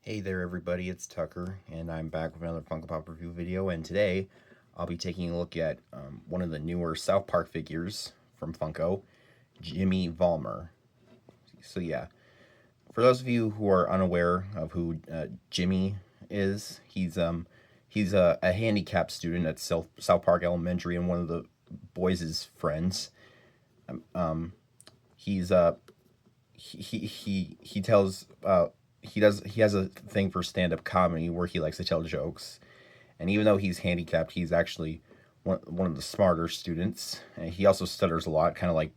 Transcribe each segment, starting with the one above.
Hey there everybody, it's Tucker, and I'm back with another Funko Pop review video, and today I'll be taking a look at one of the newer South Park figures from Funko, Jimmy Valmer. So yeah, for those of you who are unaware of who Jimmy is, he's a handicapped student at South Park Elementary and one of the boys' friends. Um, he's he tells he has a thing for stand-up comedy where he likes to tell jokes, and even though he's handicapped, he's actually one of the smarter students, and he also stutters a lot, kind of like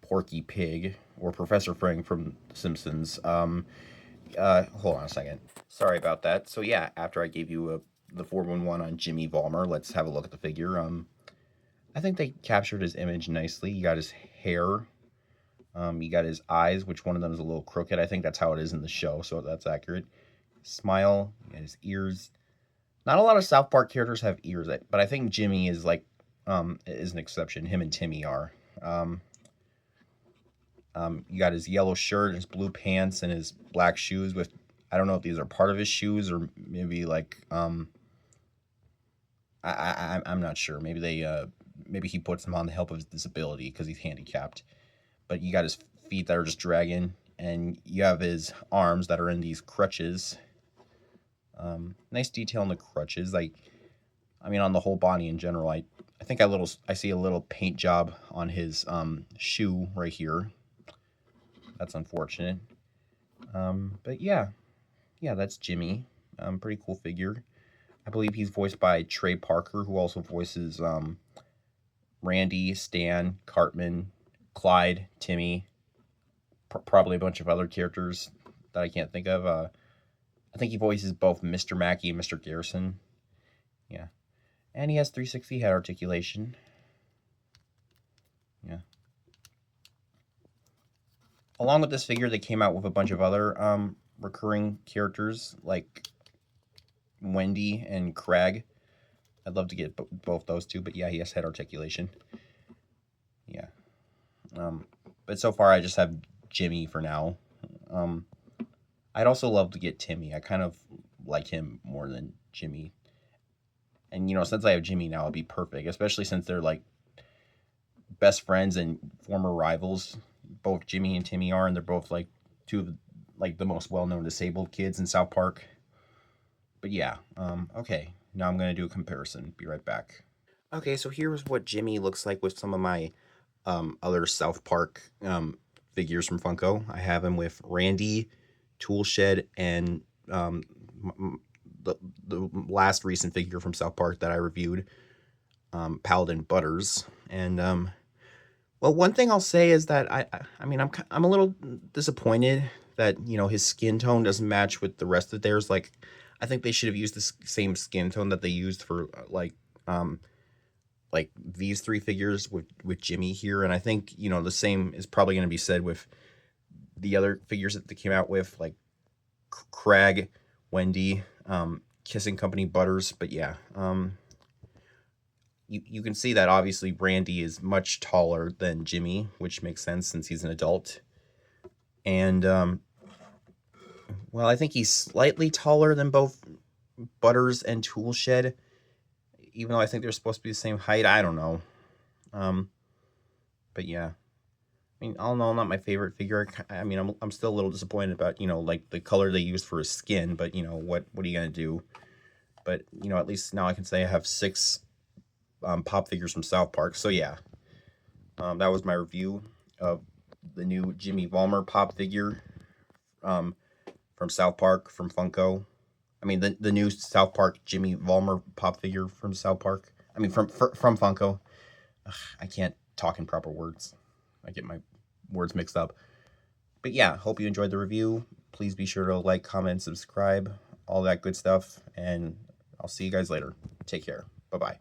Porky Pig or Professor Frink from The Simpsons. Hold on a second, sorry about that. So yeah, after I gave you the 411 on Jimmy Valmer, let's have a look at the figure. I think they captured his image nicely. You got his hair. You got his eyes, which one of them is a little crooked. I think that's how it is in the show, so that's accurate. Smile, you got his ears. Not a lot of South Park characters have ears, but I think Jimmy is is an exception. Him and Timmy are. You got his yellow shirt, his blue pants, and his black shoes. With I don't know if these are part of his shoes or maybe I'm not sure. Maybe he puts them on to help his disability because he's handicapped. But you got his feet that are just dragging, and you have his arms that are in these crutches. Nice detail in the crutches. I mean, on the whole body in general. I think I see a little paint job on his shoe right here. That's unfortunate. But yeah, that's Jimmy. Pretty cool figure. I believe he's voiced by Trey Parker, who also voices Randy, Stan, Cartman, Clyde, Timmy, probably a bunch of other characters that I can't think of. I think he voices both Mr. Mackey and Mr. Garrison. Yeah. And he has 360 head articulation. Yeah. Along with this figure, they came out with a bunch of other recurring characters like Wendy and Craig. I'd love to get both those two, but yeah, he has head articulation. Yeah. But so far, I just have Jimmy for now. I'd also love to get Timmy. I kind of like him more than Jimmy. And, since I have Jimmy now, it'd be perfect, especially since they're, best friends and former rivals. Both Jimmy and Timmy are, and they're both, two of, the most well-known disabled kids in South Park. But, yeah, okay. Now I'm going to do a comparison. Be right back. Okay, so here's what Jimmy looks like with some of my other South Park figures from Funko. I have him with Randy, Toolshed, and the last recent figure from South Park that I reviewed, Paladin Butters. And well, one thing I'll say is that I mean I'm a little disappointed that his skin tone doesn't match with the rest of theirs. I think they should have used the same skin tone that they used for these three figures with Jimmy here. And I think the same is probably going to be said with the other figures that they came out with, like Craig, Wendy, Kissing Company, Butters. But yeah, you can see that obviously Randy is much taller than Jimmy, which makes sense since he's an adult. And well, I think he's slightly taller than both Butters and Toolshed, even though I think they're supposed to be the same height. I don't know. But yeah, I mean, all in all, not my favorite figure. I mean, I'm still a little disappointed about the color they used for his skin. But what are you gonna do? But at least now I can say I have 6 pop figures from South Park. So yeah, that was my review of the new Jimmy Valmer pop figure from South Park from Funko. I mean the new South Park Jimmy Valmer pop figure from South Park. I mean from Funko. Ugh, I can't talk in proper words. I get my words mixed up. But yeah, hope you enjoyed the review. Please be sure to like, comment, subscribe, all that good stuff. And I'll see you guys later. Take care. Bye-bye.